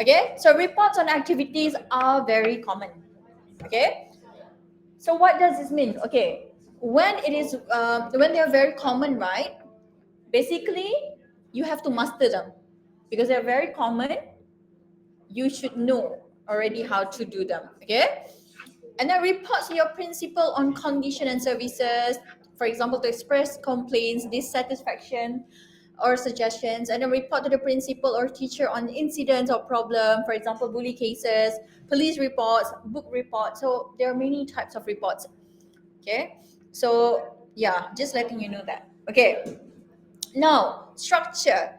Okay, so reports on activities are very common. Okay, so what does this mean? Okay, when they are very common, right? Basically, you have to master them because they're very common. You should know already how to do them. Okay, and then report to your principal on condition and services, for example, to express complaints, dissatisfaction, or suggestions, and then report to the principal or teacher on incidents or problem, for example, bully cases, police reports, book reports. So there are many types of reports. Okay, so yeah, just letting you know that. Okay, now structure.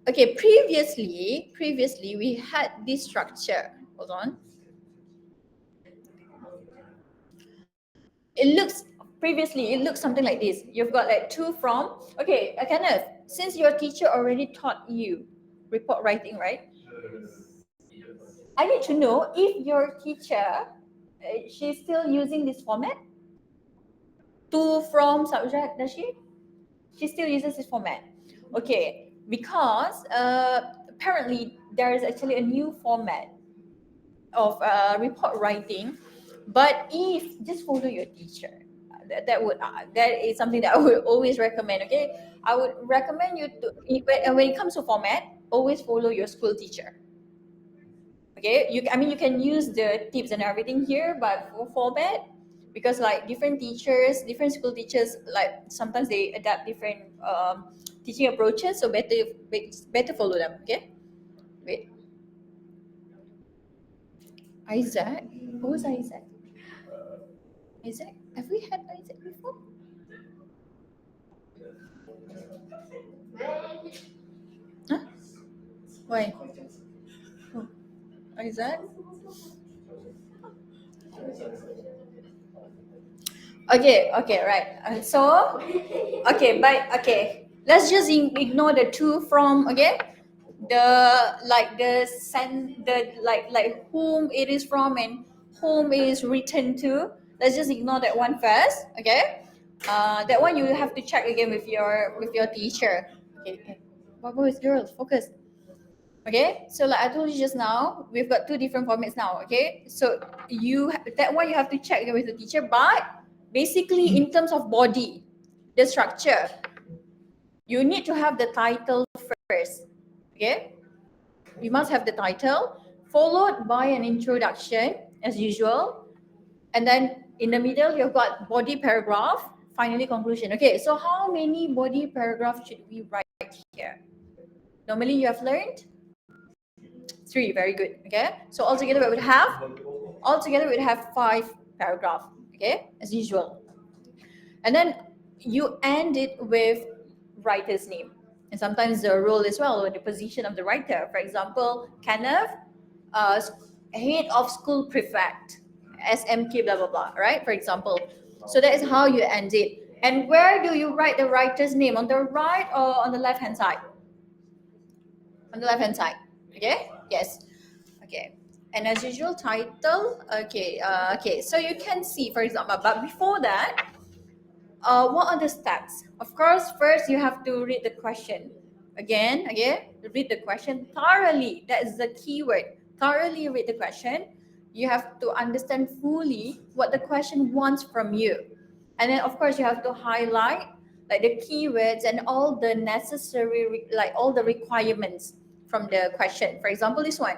Okay, previously we had this structure. Hold on. It looks something like this. You've got like to, from. Okay, Kenneth, since your teacher already taught you report writing, right? I need to know if your teacher, she's still using this format. To, from, subject, does she? She still uses this format. Okay, because apparently there is actually a new format of report writing, but if just follow your teacher, that is something that I would always recommend. Okay, I would recommend you to, when it comes to format, always follow your school teacher. Okay, you can use the tips and everything here, but for format, because like different teachers, different school teachers, like sometimes they adapt different teaching approaches, so better follow them. Okay, wait, Isaac, who's Isaac? Isaac? Have we had Isaac before? Huh? Why? Oh, Isaac? Okay, right. Let's just ignore the to, from. Okay, the like the send the like whom it is from and whom it is written to. Let's just ignore that one first. Okay, that one you have to check again with your teacher. Okay. What boys, girls, focus. Okay, so like I told you just now, we've got two different formats now. Okay, so that one you have to check with the teacher, but basically in terms of body, the structure, you need to have the title first. Okay, you must have the title followed by an introduction as usual, and then in the middle you've got body paragraph, finally conclusion. Okay, so how many body paragraphs should we write here? Normally you have learned 3, very good. Okay, so altogether we would have 5 paragraph. Okay, as usual, and then you end it with writer's name and sometimes the role as well, or the position of the writer. For example, Kenneth, uh, head of school prefect, SMK, blah blah blah. Right? For example, so that is how you end it. And where do you write the writer's name? On the right or on the left hand side? On the left hand side. Okay. Yes. Okay, and as usual, title. Okay, so you can see, for example, but before that, what are the steps? Of course, first you have to read the question. Again, read the question thoroughly. That is the key word. Thoroughly read the question. You have to understand fully what the question wants from you. And then, of course, you have to highlight like the keywords and all the necessary, like all the requirements from the question. For example, this one.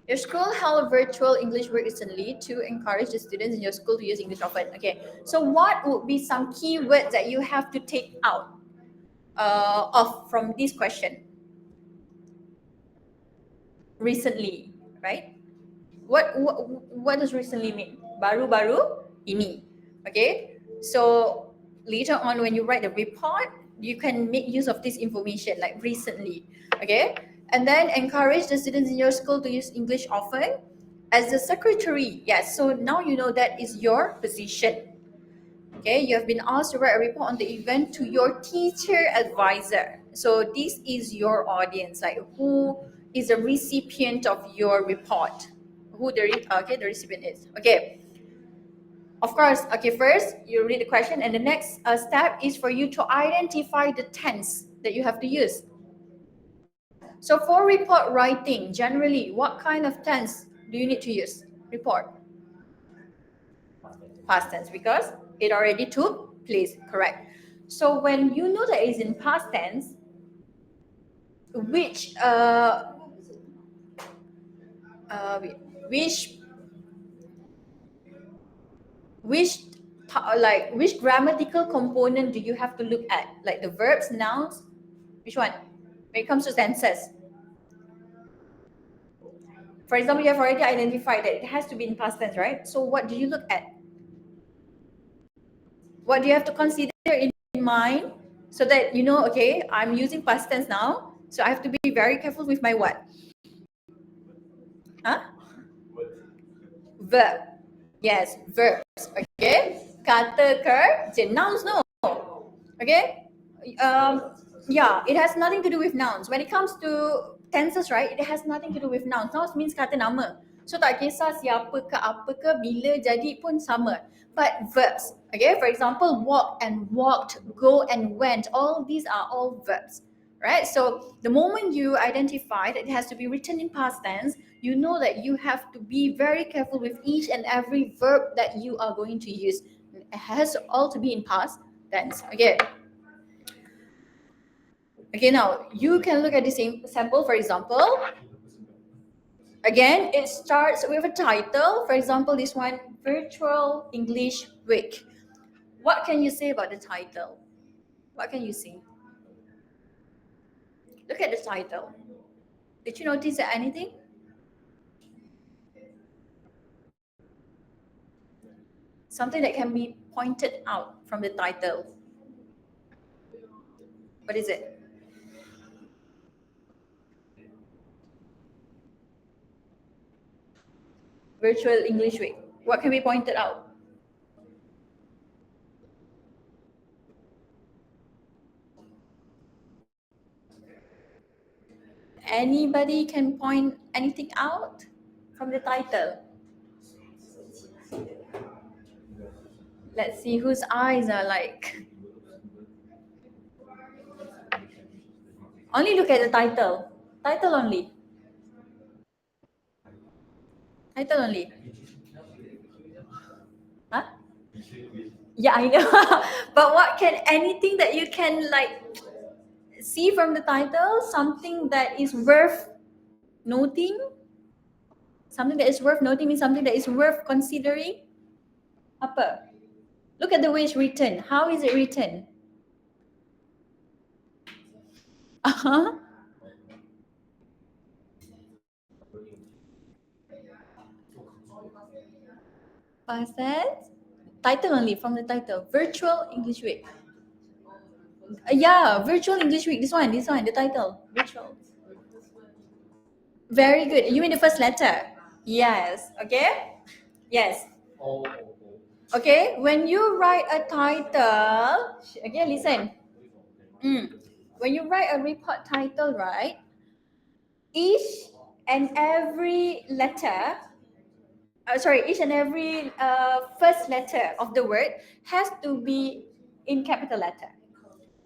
Your school held a virtual English week recently to encourage the students in your school to use English often. Okay, so what would be some keywords that you have to take out of from this question? Recently, right? What does recently mean? Baru-baru ini. Okay, so later on when you write the report, you can make use of this information like recently. Okay, and then encourage the students in your school to use English often. As the secretary, yes, so now you know that is your position. Okay, you have been asked to write a report on the event to your teacher advisor. So this is your audience, like who is the recipient of your report, who the recipient is. Okay, of course. Okay, first you read the question, and the next step is for you to identify the tense that you have to use. So for report writing, generally, what kind of tense do you need to use? Report. Past tense, because it already took place, correct? So when you know that it's in past tense, which wait, which which which grammatical component do you have to look at? Like the verbs, nouns, which one? When it comes to tenses, for example, you have already identified that it has to be in past tense, right? So what do you look at? What do you have to consider in mind so that you know, okay, I'm using past tense now, so I have to be very careful with my what? Huh? Verb. Yes, verbs. Okay. Kata kerja. Nouns, no. Okay. Yeah, it has nothing to do with nouns. When it comes to tenses, right, it has nothing to do with nouns. Nouns means kata nama. So tak kisah siapa ke apa ke, bila jadi pun sama. But verbs, okay, for example, walk and walked, go and went, all these are all verbs, right? So the moment you identify that it has to be written in past tense, you know that you have to be very careful with each and every verb that you are going to use. It has all to be in past tense. Okay. Okay, now you can look at the same sample, for example. Again, it starts with a title. For example, this one, Virtual English Week. What can you say about the title? What can you say? Look at the title. Did you notice anything? Something that can be pointed out from the title. What is it? Virtual English Week. What can be pointed out? Anybody can point anything out from the title? Let's see whose eyes are like. Only look at the title. Title only. Title only. Huh? Yeah, I know. But what can anything that you can like see from the title? Something that is worth noting? Something that is worth noting means something that is worth considering. Apa? Look at the way it's written. How is it written? Uh-huh. Past tense. Title only from the title. Virtual English Week. Yeah, Virtual English Week. This one, the title. Virtual. Very good. You mean the first letter? Yes. Okay. Yes. Okay. When you write a title, again, listen. When you write a report title, right? Each and every letter, each and every first letter of the word has to be in capital letter,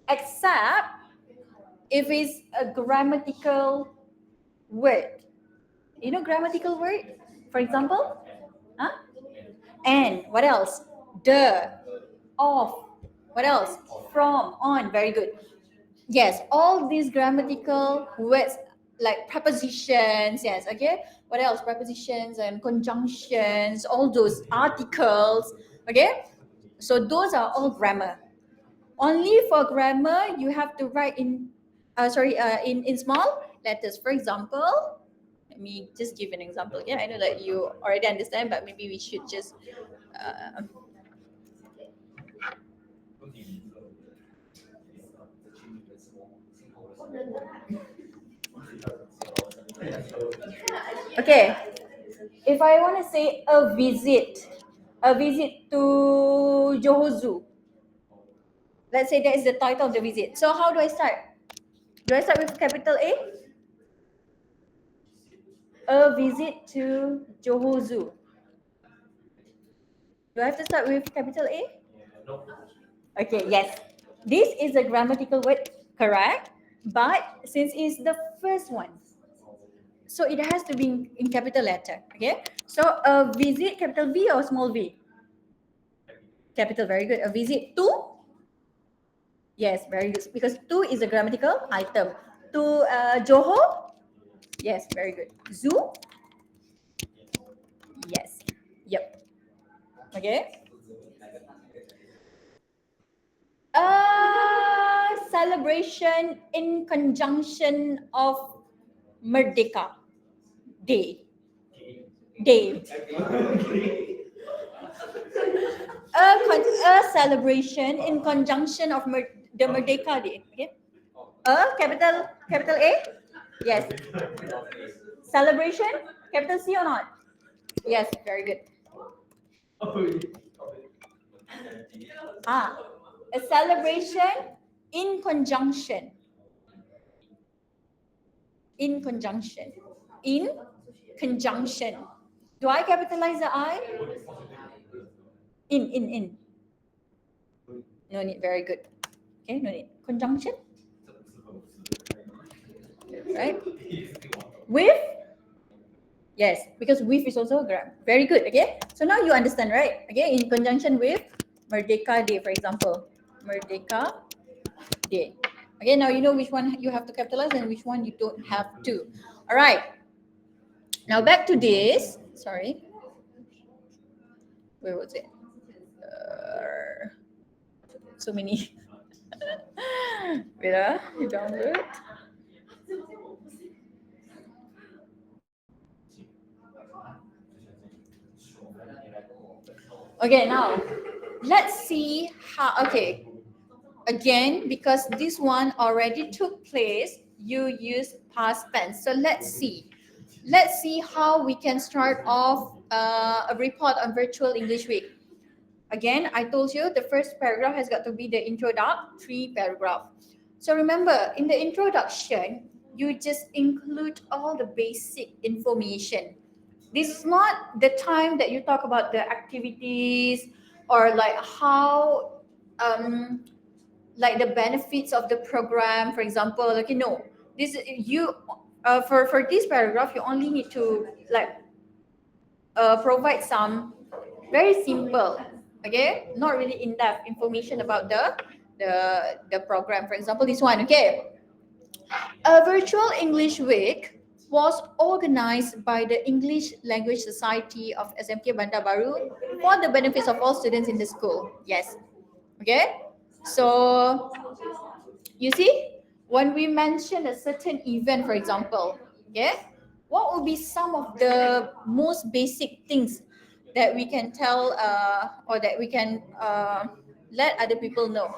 except if it's a grammatical word. You know grammatical word? For example, huh? And what else? The, of, what else? From, on. Very good. Yes, all these grammatical words like prepositions, yes, okay. What else? Prepositions and conjunctions, all those articles, okay. So those are all grammar. Only for grammar, you have to write in, in small letters. For example, let me just give an example. Yeah, I know that you already understand, but maybe we should just. Uh, okay, if I want to say a visit to Johor Zoo. Let's say that is the title of the visit. So how do I start? Do I start with capital A? A visit to Johor Zoo. Do I have to start with capital A? Okay, yes. This is a grammatical word, correct? But since it's the first one, so it has to be in capital letter. Okay. So a visit, capital V or small v? Capital. Very good. A visit to. Yes, very good. Because to is a grammatical item. To Johor. Yes, very good. Zoo. Yes. Yep. Okay. Celebration in conjunction of Merdeka Day. Day. A celebration in conjunction of the Merdeka Day. Okay. Capital A. Yes. Celebration. Capital C or not? Yes. Very good. A celebration in conjunction. In conjunction. In conjunction. Do I capitalize the I? In. No need. Very good. Okay, no need. Conjunction. Right? With? Yes, because with is also a gram. Very good. Okay. So now you understand, right? Okay, in conjunction with Merdeka Day, for example. Merdeka Day. Okay, now you know which one you have to capitalize and which one you don't have to. All right. Now back to this. Sorry. Where was it? So many. Wait, you download. Okay, now let's see how. Okay, again, because this one already took place, you use past tense. So let's see. Let's see how we can start off a report on Virtual English Week. Again, I told you the first paragraph has got to be the introductory paragraph. So remember, in the introduction, you just include all the basic information. This is not the time that you talk about the activities or like how like the benefits of the program, for example. Like, you know, this you for this paragraph you only need to like provide some very simple, okay, not really in-depth information about the program. For example, this one. Okay, a virtual English week was organized by the English Language Society of SMK Bandar Baru for the benefits of all students in the school. Yes. Okay. So you see, when we mention a certain event, for example, okay, what would be some of the most basic things that we can tell or that we can let other people know?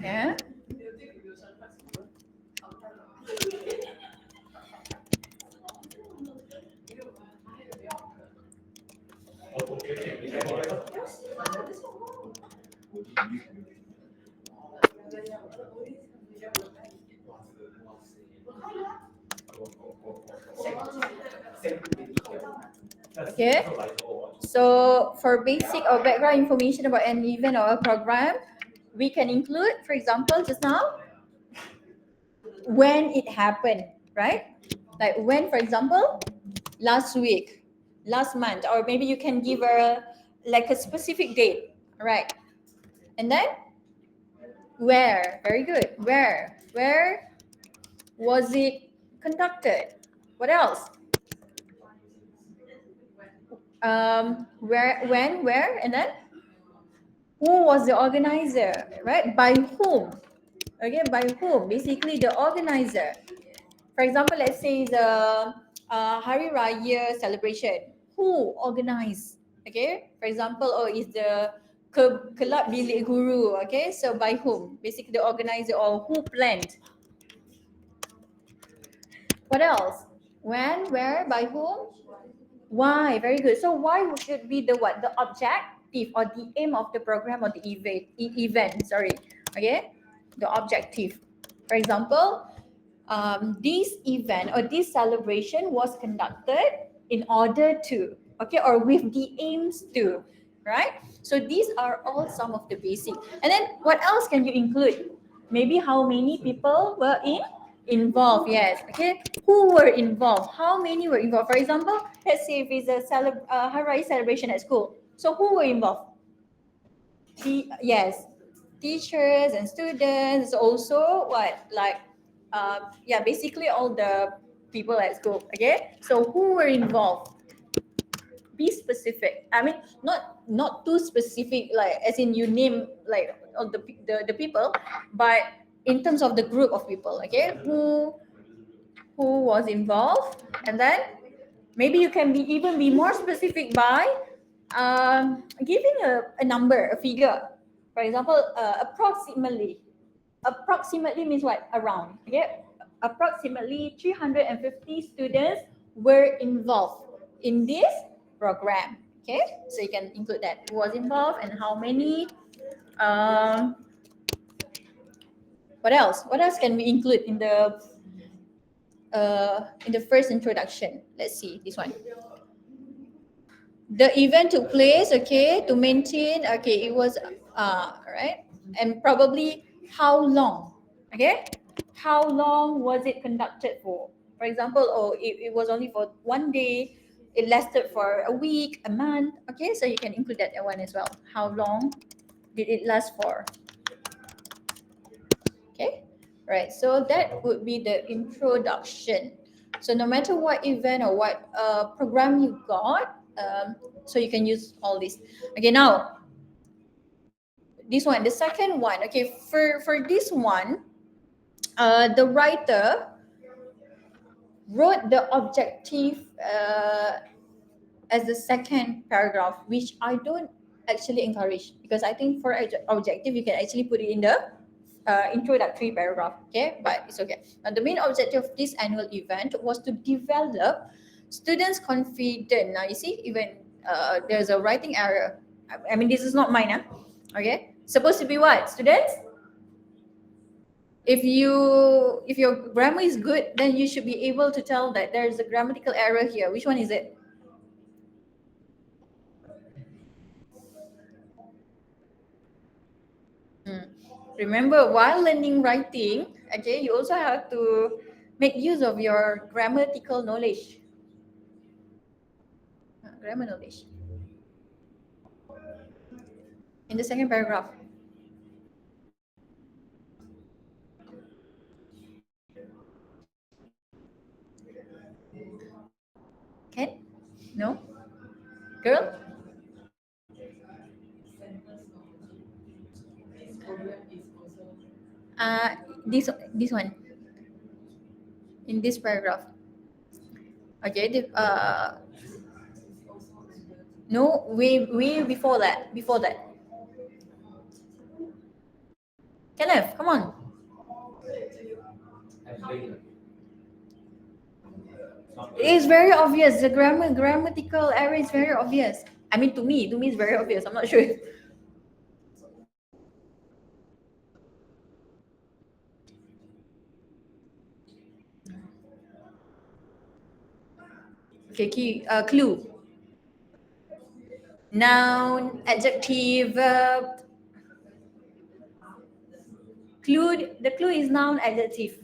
Okay. Okay. So for basic or background information about an event or a program, we can include, for example, just now, when it happened, right? Like when, for example, last week, last month, or maybe you can give a like a specific date, right? And then where? Very good. Where was it conducted? What else? Where, when, where, and then who was the organizer, right? By whom? Okay, by whom? Basically, the organizer. For example, let's say the Hari Raya celebration. Who organized? Okay, for example, is the Kelab Bilik Guru. Okay, so by whom? Basically, the organizer or who planned. What else? When, where, by whom? Why? Very good. So why should be the what? The objective or the aim of the program or the event. Sorry. Okay. The objective. For example, this event or this celebration was conducted in order to, okay, or with the aims to, right? So these are all some of the basic. And then what else can you include? Maybe how many people were involved? Yes. Okay. Who were involved? How many were involved? For example, let's say if it's a Hari Raya celebration at school. So who were involved? Yes, teachers and students. Also, what like, yeah, basically all the people at school. Okay. So who were involved? Be specific. I mean, not too specific, like as in you name like all the people, but in terms of the group of people. Okay, who was involved, and then maybe you can be even be more specific by giving a number, a figure. For example, approximately means what? Around. Okay, approximately 350 students were involved in this program. Okay, so you can include that who was involved and how many. um what else can we include in the first introduction? Let's see this one. The event took place, okay, to maintain, okay, it was right, and probably how long, okay, how long was it conducted for example, oh, it was only for 1 day, it lasted for a week, a month. Okay, so you can include that one as well. How long did it last for? Okay, right, so that would be the introduction. So no matter what event or what program you got, so you can use all this. Okay, now this one, the second one. Okay, for this one, the writer wrote the objective as the second paragraph, which I don't actually encourage, because I think for objective you can actually put it in the introductory paragraph. Okay, but it's okay. Now, the main objective of this annual event was to develop students' confidence. Now you see, even there's a writing error. I mean, this is not mine. Huh? Okay, supposed to be what, students? If your grammar is good, then you should be able to tell that there's a grammatical error here. Which one is it? Mm. Remember, while learning writing, okay, you also have to make use of your grammatical knowledge. Grammar knowledge. In the second paragraph. Can? No? Girl? Uh, this one. In this paragraph. Okay. No, way before that. Before that. Kenneth, come on. It is very obvious. The grammatical error is very obvious. I mean, to me, it's very obvious. I'm not sure. Okay, clue. Noun, adjective, verb. Clue. The clue is noun, adjective.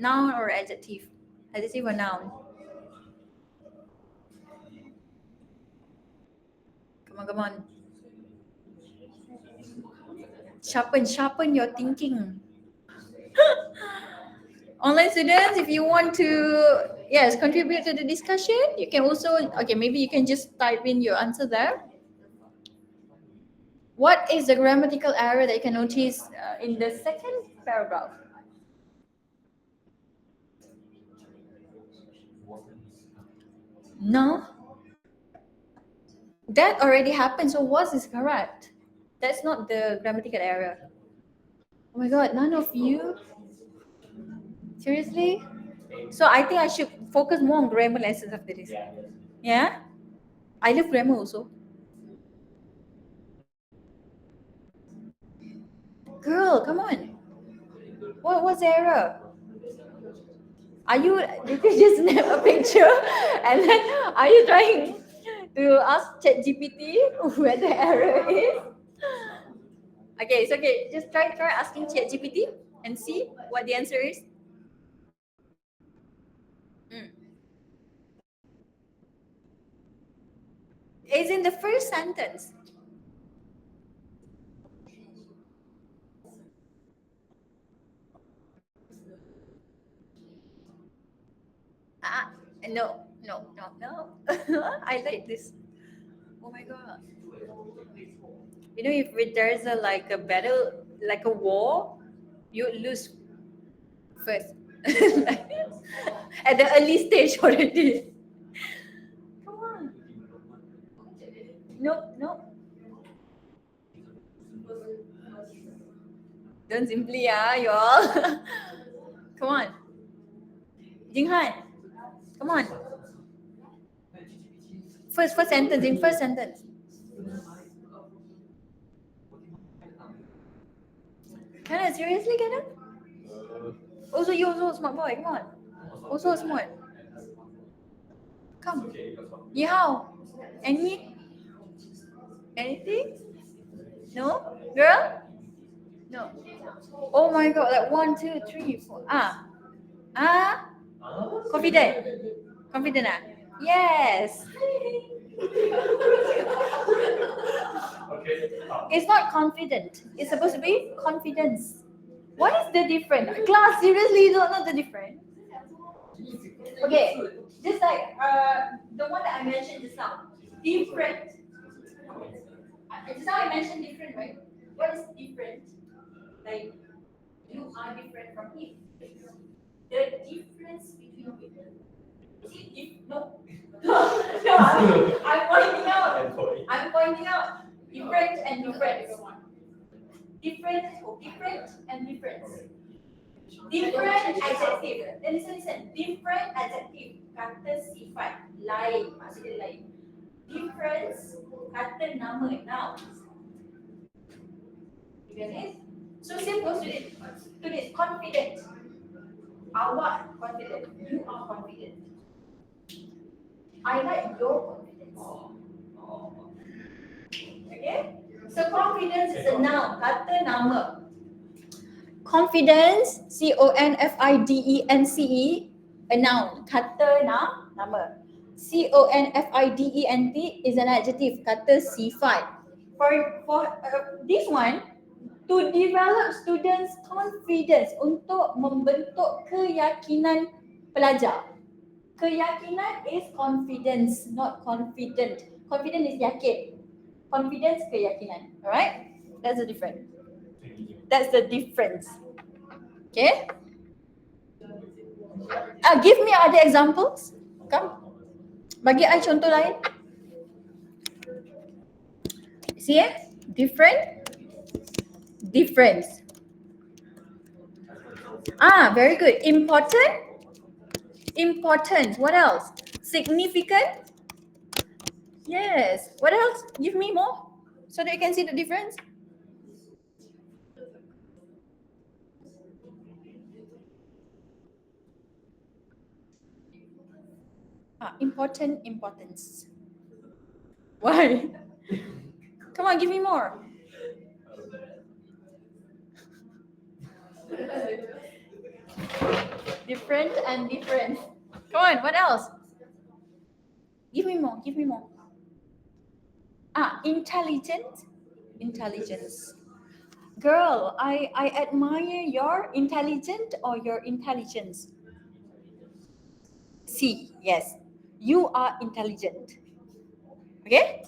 Noun or adjective. Adjective or noun. Come on, come on. Sharpen your thinking. Online students, if you want to, yes, contribute to the discussion, you can also, okay, maybe you can just type in your answer there. What is the grammatical error that you can notice in the second paragraph? No, that already happened. So was is correct. That's not the grammatical error. Oh my god, none of you? Seriously? So I think I should focus more on grammar lessons after this. Yeah? I love grammar also. Girl, come on. What's the error? Did you just snap a picture and then are you trying to ask ChatGPT where the error is. Okay, so okay, just try asking ChatGPT and see what the answer is. It's in the first sentence. Ah, no. I like this. Oh my god. You know, if there's a like a battle, like a war, you lose first. At the early stage already. Come on. No. Don't simply, you all. Come on. Jinghan, come on. First sentence, in first sentence. Can seriously, Kana? Also, you also smart boy, come on. Also smart. Come. Yao. Anything? No? Girl? No. Oh my god, like 1, 2, 3, 4. Confident. Confident, Yes. It's not confident. It's supposed to be confidence. What is the difference? Class, seriously, you don't know the difference? Okay, just like the one that I mentioned just now. Different. Just now I mentioned different, right? What is different? Like, you are different from him. The difference between people. See, no. No, I'm pointing out. I'm pointing out. Different and different. Different and difference. Different adjective. Listen. Different adjective. Kata sifat. Lain. Maksudnya lain. Difference. Kata nama. Noun. You get it? So simple student. Student. Confident. Awak confident. You are confident. I like your confidence. Okay? So confidence is a noun. Kata nama. Confidence, confidence, a noun. Kata nama. Confident is an adjective. Kata sifat. For this one, to develop students' confidence, untuk membentuk keyakinan pelajar. Keyakinan is confidence, not confident. Confident is yakin. Confidence, keyakinan. Alright? That's the difference. That's the difference. Okay? Give me other examples. Come. Bagi I contoh lain. See Different. Difference. Very good. Important. Important. What else? Significant. Yes. What else? Give me more so that you can see the difference. Important, importance. Why? Come on, give me more. Different and different. Come on, what else? Give me more, give me more. Intelligent. Intelligence. Girl, I admire your intelligent or your intelligence. C, yes. You are intelligent. Okay?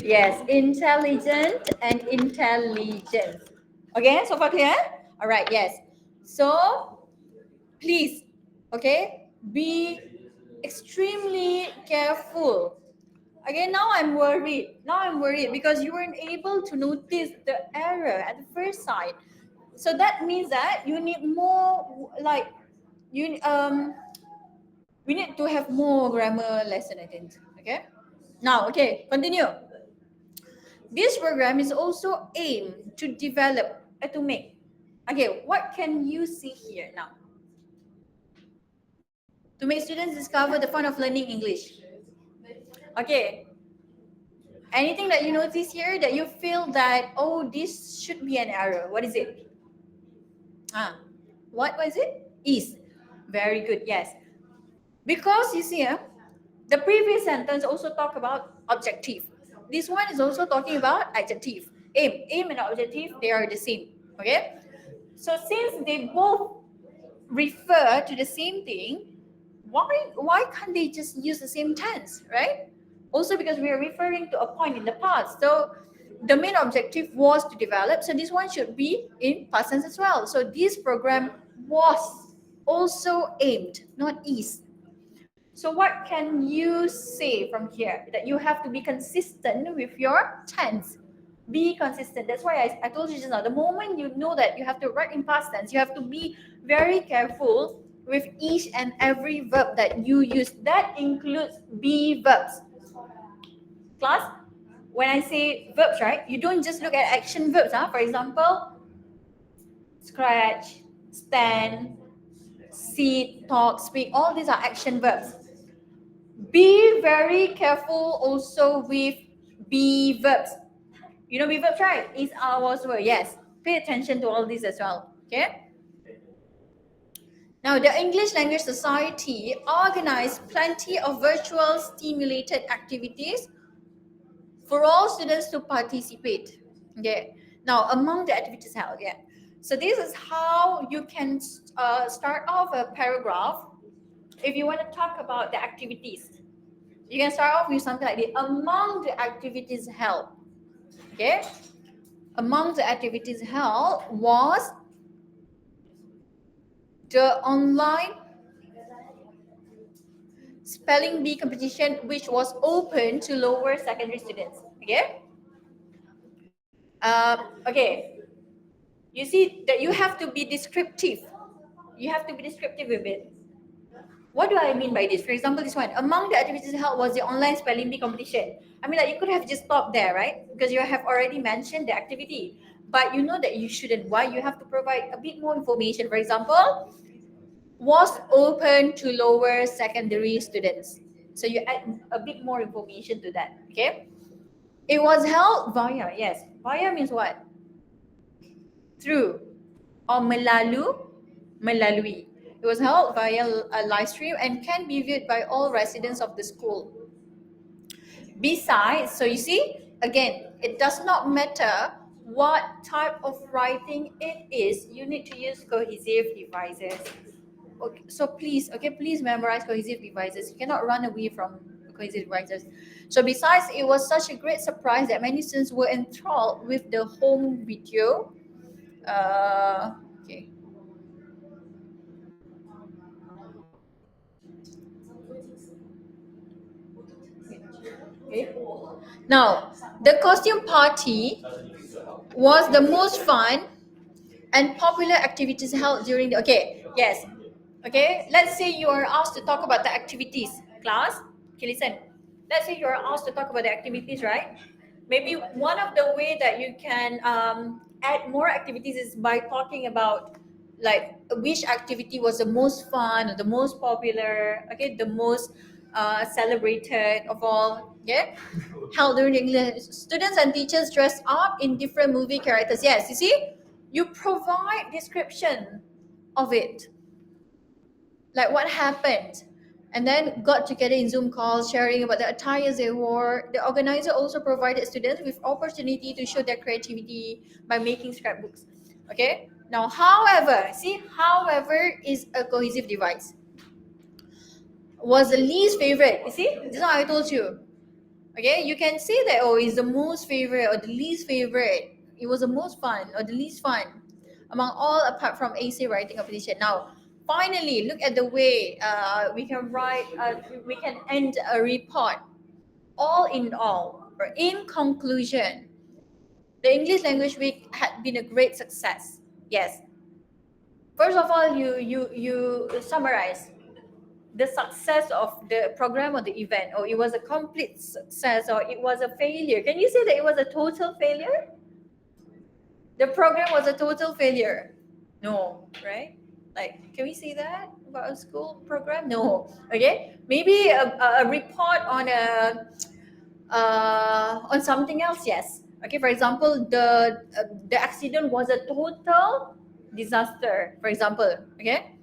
Yes, intelligent and intelligence. Okay, so far clear? All right, yes. So, please, okay, be extremely careful. Okay, now I'm worried. Because you weren't able to notice the error at the first sight. So that means that you need more, like, we need to have more grammar lesson, I think. Okay. Now, okay, continue. This program is also aimed to develop, to make. Okay, what can you see here now? To make students discover the fun of learning English. Okay. Anything that you notice here that you feel that, oh, this should be an error? What is it? Ah, what was it? Is. Very good. Yes. Because you see, the previous sentence also talk about objective. This one is also talking about adjective. Aim and objective, they are the same. Okay. So since they both refer to the same thing, why can't they just use the same tense, right? Also because we are referring to a point in the past. So the main objective was to develop. So this one should be in past tense as well. So this program was also aimed, not is. So what can you say from here? That you have to be consistent with your tense. Be consistent. That's why I told you just now. The moment you know that you have to write in past tense, you have to be very careful with each and every verb that you use. That includes be verbs. Class, when I say verbs, right, you don't just look at action verbs. For example, scratch, stand, sit, talk, speak. All these are action verbs. Be very careful also with be verbs. You know be verbs, right? Is, are, was, were. Yes. Pay attention to all these as well. Okay. Now, the English Language Society organized plenty of virtual stimulated activities for all students to participate. Okay. Now, among the activities held, yeah. So this is how you can start off a paragraph if you want to talk about the activities. You can start off with something like this. Among the activities held, okay? Among the activities held was the online spelling bee competition, which was open to lower secondary students. Okay? Okay. You see that you have to be descriptive. You have to be descriptive with it. What do I mean by this? For example, this one. Among the activities held was the online spelling bee competition. I mean, like you could have just stopped there, right? Because you have already mentioned the activity. But you know that you shouldn't. Why? You have to provide a bit more information. For example, was open to lower secondary students. So you add a bit more information to that. Okay. It was held via, yes. Via means what? Through or melalui. It was held via a live stream and can be viewed by all residents of the school. Besides, so you see, again, it does not matter what type of writing it is, you need to use cohesive devices. Okay, so please, okay, please memorize cohesive devices. You cannot run away from cohesive devices. So besides, it was such a great surprise that many students were enthralled with the home video. Okay. Okay. Now, the costume party was the most fun and popular activities held during the, okay, yes, okay, let's say you are asked to talk about the activities, class. Okay, listen, let's say you are asked to talk about the activities, right? Maybe one of the way that you can add more activities is by talking about like which activity was the most fun or the most popular, okay, the most celebrated of all. Okay, held during the English. Students and teachers dressed up in different movie characters. Yes, you see, you provide description of it, like what happened, and then got together in Zoom calls sharing about the attires they wore. The organizer also provided students with opportunity to show their creativity by making scrapbooks. Okay, now however, see, however is a cohesive device, was the least favorite. You see, this is what I told you. Okay, you can say that, oh, it's the most favorite or the least favorite. It was the most fun or the least fun among all apart from AC writing competition. Now, finally, look at the way we can write, we can end a report. All in all, or in conclusion, the English Language Week had been a great success. Yes. First of all, you summarize the success of the program or the event, or it was a complete success or it was a failure. Can you say that it was a total failure? The program was a total failure? No, right? Like, can we say that about a school program? No. Okay, maybe a report on something else. Yes. Okay, for example, the accident was a total disaster, for example. Okay,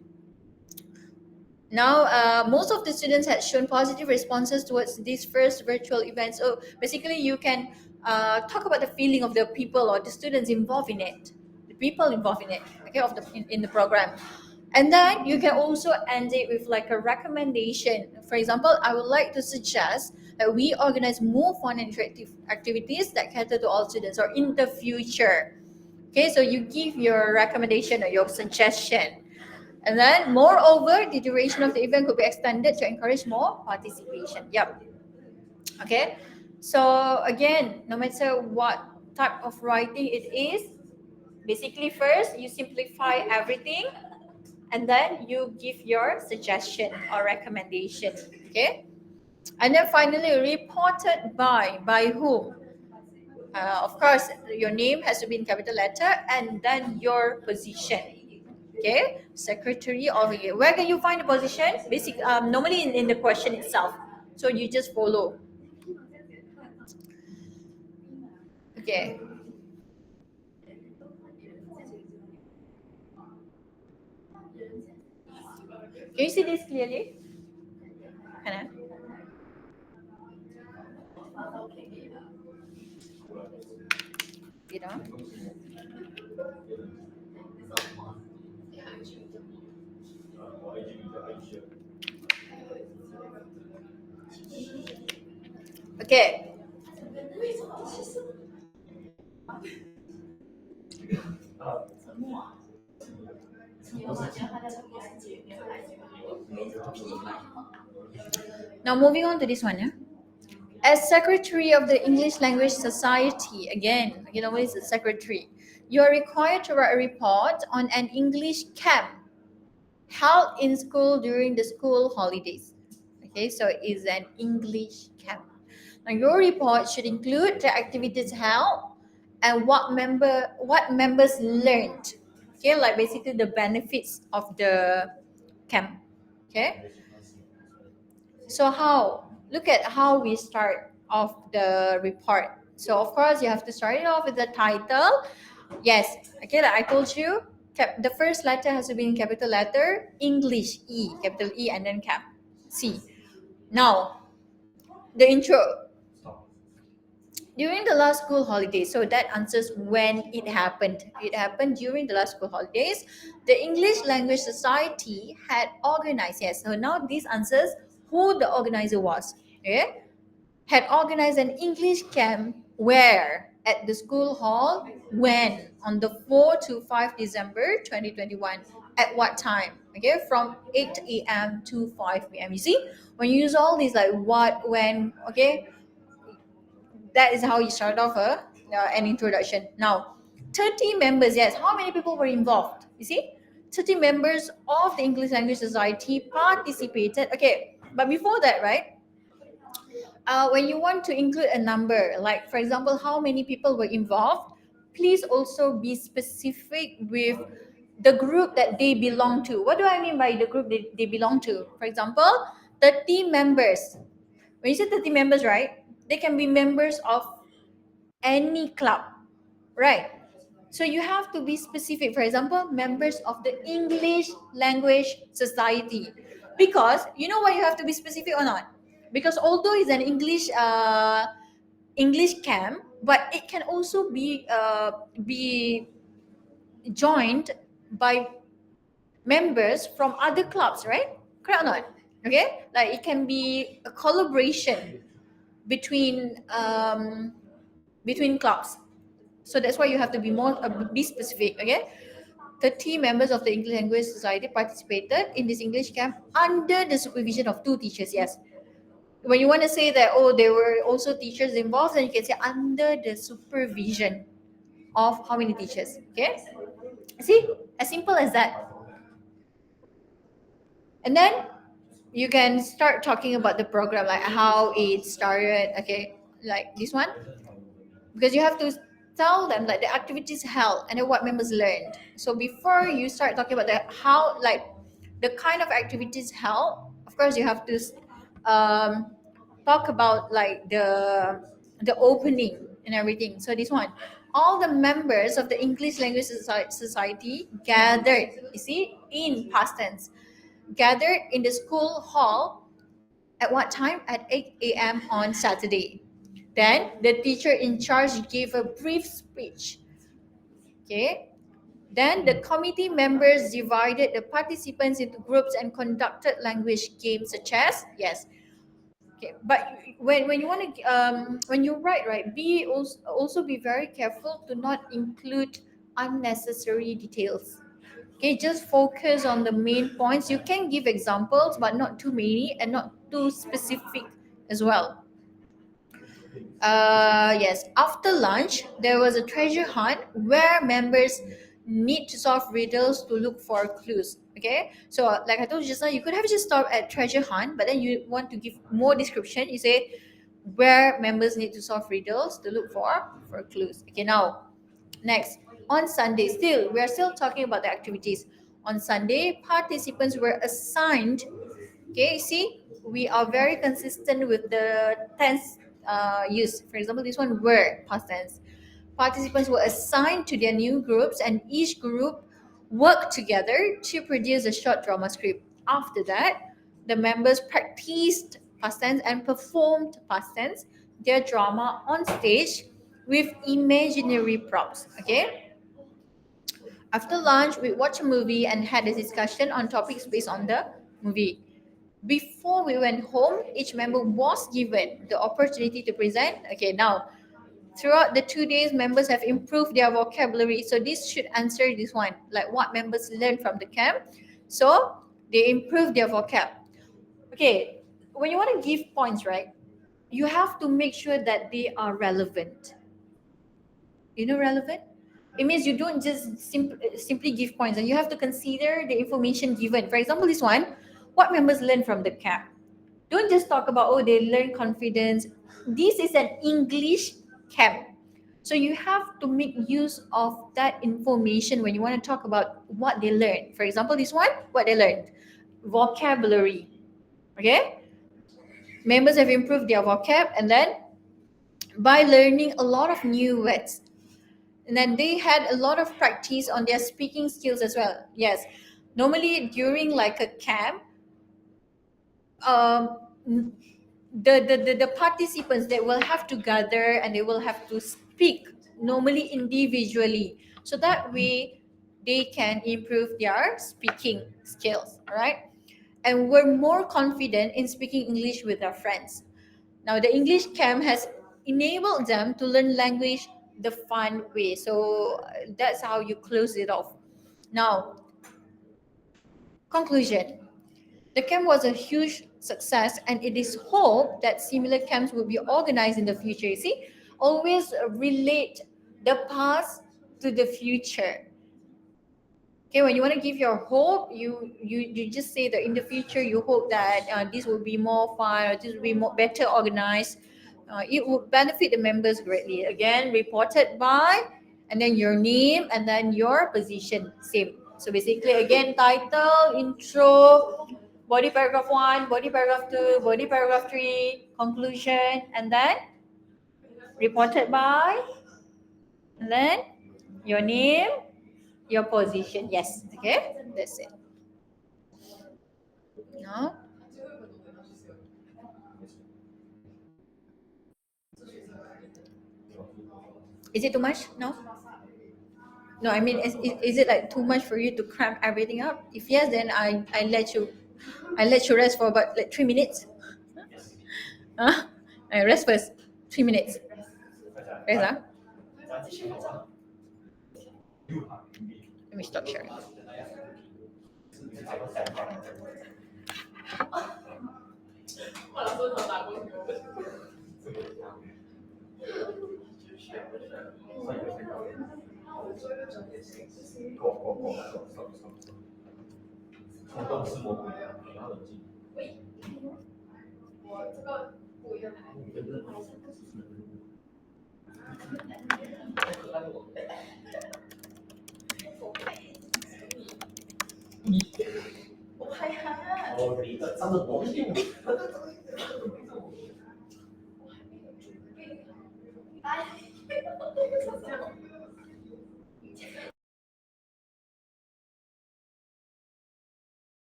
now, most of the students had shown positive responses towards this first virtual event. So basically, you can talk about the feeling of the people or the students involved in it, the people involved in it, okay, in the program. And then you can also end it with like a recommendation. For example, I would like to suggest that we organize more fun and interactive activities that cater to all students or in the future. Okay, so you give your recommendation or your suggestion. And then, moreover, the duration of the event could be extended to encourage more participation. Yep. Okay. So again, no matter what type of writing it is, basically first you simplify everything, and then you give your suggestion or recommendation. Okay. And then finally, reported by whom? Of course, your name has to be in capital letter, and then your position. Okay, secretary of it. Where can you find the position? Normally in the question itself. So you just follow. Okay. Can you see this clearly? Hannah? You know? Okay. Now moving on to this one, yeah. As secretary of the English Language Society, again, you know what is a secretary? You are required to write a report on an English camp held in school during the school holidays. Okay, so it is an English camp. Now your report should include the activities held and what members learned. Okay, like basically the benefits of the camp. Okay, so how? Look at how we start off the report. So of course you have to start it off with the title. Yes, okay, like I told you, the first letter has to be in capital letter, English E, capital E, and then cap C. Now, the intro. During the last school holidays, so that answers when it happened. It happened during the last school holidays. The English Language Society had organized, yes, so now this answers who the organizer was. Okay? Had organized an English camp where at the school hall when on the 4 to 5 December 2021 at what time? Okay, from 8 a.m. to 5 p.m. You see, when you use all these like what, when, okay, that is how you start off an introduction. Now, 30 members, yes, how many people were involved? You see, 30 members of the English Language Society participated. Okay, but before that, right? When you want to include a number, like for example, how many people were involved, please also be specific with the group that they belong to. What do I mean by the group they belong to? For example, 30 members. When you say 30 members, right, they can be members of any club, right? So you have to be specific. For example, members of the English Language Society. Because you know why you have to be specific or not? Because although it's an English camp, but it can also be joined by members from other clubs, right? Correct or not? Okay, like it can be a collaboration between clubs. So that's why you have to be be specific. Okay, 30 members of the English Language Society participated in this English camp under the supervision of two teachers. Yes, when you want to say that, oh, there were also teachers involved, then you can say under the supervision of how many teachers. Okay, see, as simple as that. And then you can start talking about the program, like how it started. Okay, like this one, because you have to. tell them like the activities held and then what members learned. So before you start talking about the how, like the kind of activities held, of course you have to um, talk about like the opening and everything. So this one, all the members of the English Language Society gathered, you see, in past tense, gathered in the school hall at what time? At 8 a.m. on Saturday. Then the teacher in charge gave a brief speech. Okay. Then the committee members divided the participants into groups and conducted language games such as, yes. Okay, but when you want to when you write, right, be also be very careful to not include unnecessary details. Okay, just focus on the main points. You can give examples, but not too many and not too specific as well. Yes, after lunch, there was a treasure hunt where members need to solve riddles to look for clues. Okay, so like I told you just now, you could have just stopped at treasure hunt, but then you want to give more description. You say where members need to solve riddles to look for clues. Okay, now next, on Sunday, still we are still talking about the activities. On Sunday, participants were assigned. Okay, see, we are very consistent with the tense use. For example, this one were past tense. Participants were assigned to their new groups, and each group worked together to produce a short drama script. After that, the members practiced past tense and performed past tense, their drama on stage with imaginary props. Okay. After lunch, we watched a movie and had a discussion on topics based on the movie. Before we went home, each member was given the opportunity to present. Okay, now throughout the 2 days, members have improved their vocabulary. So this should answer this one, like what members learned from the camp. So they improved their vocab. Okay, when you want to give points, right, you have to make sure that they are relevant. You know, relevant? It means you don't just simply give points, and you have to consider the information given. For example, this one, what members learn from the camp. Don't just talk about, oh, they learn confidence. This is an English camp. So you have to make use of that information when you want to talk about what they learned. For example, this one, what they learned. Vocabulary. Okay? Members have improved their vocab, and then by learning a lot of new words. And then they had a lot of practice on their speaking skills as well. Yes. Normally during like a camp, um, the participants, they will have to gather and they will have to speak normally individually, so that way they can improve their speaking skills, all right, and we're more confident in speaking English with their friends. Now the English camp has enabled them to learn language the fun way. So that's how you close it off. Now, conclusion. The camp was a huge success, and it is hoped that similar camps will be organized in the future. You see, always relate the past to the future. Okay, when you want to give your hope, you just say that in the future you hope that this will be more fun, or this will be more better organized. It would benefit the members greatly. Again, reported by, and then your name, and then your position. Same. So basically, again, title, intro, body paragraph 1, body paragraph 2, body paragraph 3, conclusion, and then reported by, and then your name, your position. Yes. Okay, that's it. No. Is it too much? No. No, I mean, is it like too much for you to cramp everything up? If yes, then I let you rest for about like 3 minutes. Huh? I rest first. 3 minutes. Rest, huh? Let me stop sharing.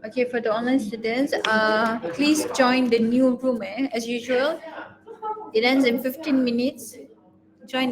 Okay, for the online students, please join the new room as usual. It ends in 15 minutes. Join